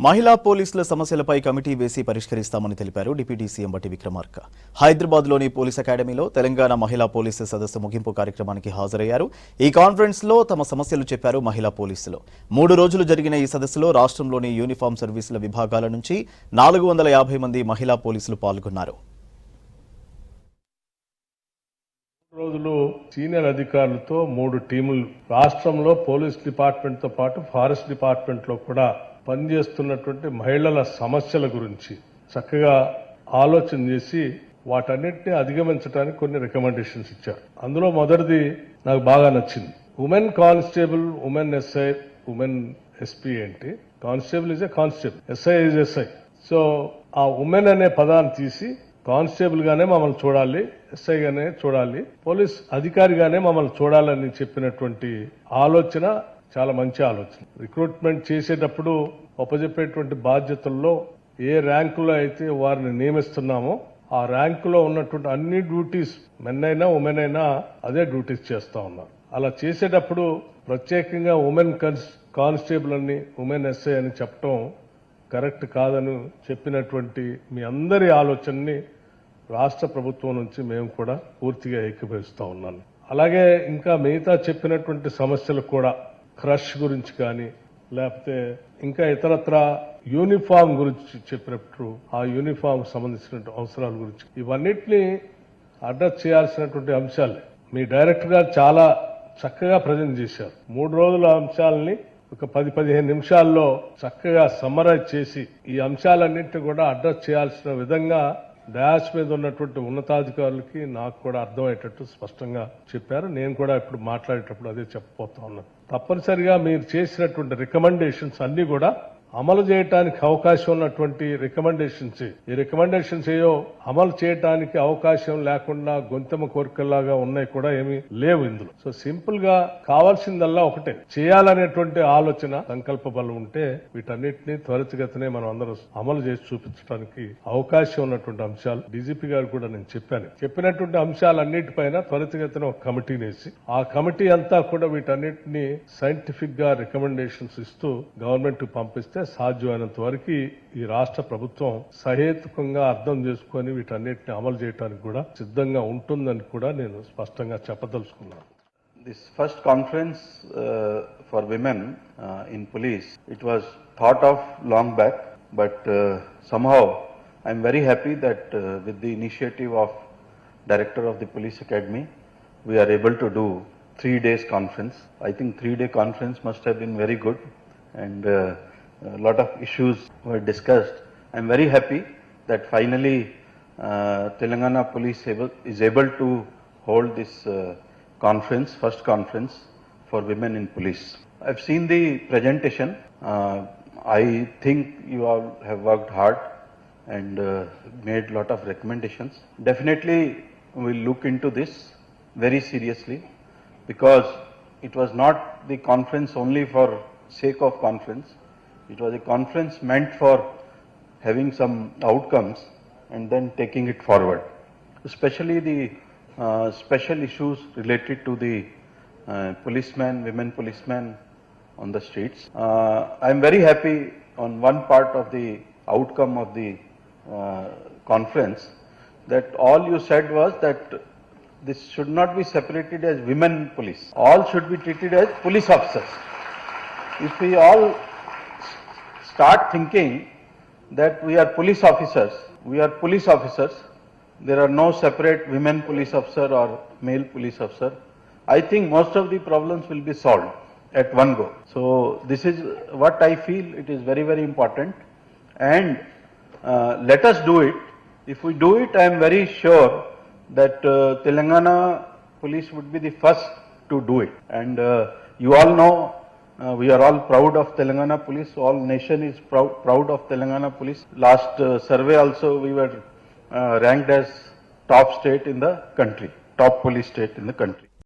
మహిళా పోలీసుల సమస్యలపై కమిటీ వేసి పరిష్కరిస్తామని తెలిపారు డిప్యూటీ సీఎం బట్టి విక్రమార్క. హైదరాబాద్లోని పోలీస్ అకాడమీలో తెలంగాణ మహిళా పోలీసు సదస్సు ముగింపు కార్యక్రమానికి హాజరయ్యారు. ఈ కాన్ఫరెన్స్లో తమ సమస్యలు చెప్పారు మహిళా పోలీసులు. 3 రోజులు జరిగిన ఈ సదస్సులో రాష్ట్రంలోని యూనిఫామ్ సర్వీసుల విభాగాల నుంచి 450 మంది మహిళా పోలీసులు పాల్గొన్నారు. రోజులు సీనియర్ అధికారులతో 3 టీములు రాష్ట్రంలో పోలీస్ డిపార్ట్మెంట్ తో పాటు ఫారెస్ట్ డిపార్ట్మెంట్ లో కూడా పనిచేస్తున్నటువంటి మహిళల సమస్యల గురించి చక్కగా ఆలోచన చేసి వాటన్నిటిని అధిగమించడానికి కొన్ని రికమెండేషన్స్ ఇచ్చారు. అందులో మొదటిది నాకు బాగా నచ్చింది. Women constable, women SI, women SP ఏంటి, constable is a constable, SI is SI. So ఆ ఉమెన్ అనే పదాన్ని తీసి కానిస్టేబుల్ గానే మమ్మల్ని చూడాలి, ఎస్ఐ గానే చూడాలి, పోలీస్ అధికారిగానే మమ్మల్ని చూడాలని చెప్పినటువంటి ఆలోచన చాలా మంచి ఆలోచన. రిక్రూట్మెంట్ చేసేటప్పుడు ఒప్పజెప్పేటువంటి బాధ్యతల్లో ఏ ర్యాంకులో అయితే వారిని నియమిస్తున్నామో ఆ ర్యాంకులో ఉన్నటువంటి అన్ని డ్యూటీస్ మెన్ అయినా ఉమెన్ అయినా అదే డ్యూటీస్ చేస్తా ఉన్నారు. అలా చేసేటప్పుడు ప్రత్యేకంగా ఉమెన్ కానిస్టేబుల్ అని, ఉమెన్ ఎస్ఐ అని చెప్పడం కరెక్ట్ కాదని చెప్పినటువంటి మీ అందరి ఆలోచనని రాష్ట్ర ప్రభుత్వం నుంచి మేము కూడా పూర్తిగా ఏకీభవిస్తా ఉన్నాను. అలాగే ఇంకా మిగతా చెప్పినటువంటి సమస్యలు కూడా క్రష్ గురించి కానీ లేకపోతే ఇంకా ఇతరత్ర యూనిఫామ్ గురించి చెప్పినప్పుడు ఆ యూనిఫామ్ సంబంధించిన అవసరాల గురించి ఇవన్నిటిని అడ్రస్ చేయాల్సినటువంటి అంశాలే. మీ డైరెక్టర్ గారు చాలా చక్కగా ప్రజెంట్ చేశారు. 3 రోజుల అంశాలని ఒక 10-15 నిమిషాల్లో చక్కగా సమ్మరైజ్ చేసి ఈ అంశాలన్నింటినీ కూడా అడ్రస్ చేయాల్సిన విధంగా డయాస్ మీద ఉన్నటువంటి ఉన్నతాధికారులకి నాకు కూడా అర్థమయ్యేటట్టు స్పష్టంగా చెప్పారు. నేను కూడా ఇప్పుడు మాట్లాడేటప్పుడు అదే చెప్పబోతా ఉన్నాను. తప్పనిసరిగా మీరు చేసినటువంటి రికమెండేషన్స్ అన్ని కూడా అమలు చేయడానికి అవకాశం ఉన్నటువంటి రికమెండేషన్స్. ఈ రికమెండేషన్స్ ఏయో అమలు చేయడానికి అవకాశం లేకుండా గొంతెమ్మ కోరికల్లాగా ఉన్నాయి కూడా ఏమీ లేవు ఇందులో. సో సింపుల్ గా కావాల్సిందల్లా ఒకటే, చేయాలనేటువంటి ఆలోచన, సంకల్ప బలం ఉంటే వీటన్నిటిని త్వరితగతినే మనం అందరం అమలు చేసి చూపించడానికి అవకాశం ఉన్నటువంటి అంశాలు డీజీపీ గారు కూడా నేను చెప్పినటువంటి అంశాలన్నిటిపైన త్వరితగతిన ఒక కమిటీని వేసి ఆ కమిటీ అంతా కూడా వీటన్నిటిని సైంటిఫిక్ గా రికమెండేషన్స్ ఇస్తూ గవర్నమెంట్ కు పంపిస్తే సాధ్యమైనంత వరకు ఈ రాష్ట్ర ప్రభుత్వం సహేతుకంగా అర్థం చేసుకుని వీటన్నిటిని అమలు చేయడానికి కూడా సిద్ధంగా ఉంటుందని కూడా నేను స్పష్టంగా చెప్పదలుచుకున్నాను. This first conference for women in police, it was thought of long back, but somehow I am very happy that with the initiative of Director of the Police Academy, we are able to do 3 days conference. I think 3-day conference must have been very good, and a lot of issues were discussed. I am very happy that finally Telangana Police is able to hold this conference, first conference for women in police. I have seen the presentation. I think you all have worked hard and made a lot of recommendations. Definitely we will look into this very seriously, because it was not the conference only for sake of conference. It was a conference meant for having some outcomes and then taking it forward, especially the special issues related to the policemen, women policemen on the streets. I am very happy on one part of the outcome of the conference, that all you said was that this should not be separated as women police. All should be treated as police officers. If we all start thinking that we are police officers, there are no separate women police officer or male police officer, I think most of the problems will be solved at one go. So this is what I feel it is very, very important, and let us do it. If we do it, I am very sure that Telangana police would be the first to do it. And you all know we are all proud of Telangana police. All nation is proud of Telangana police. Last survey also we were ranked as top state in the country, top police state in the country.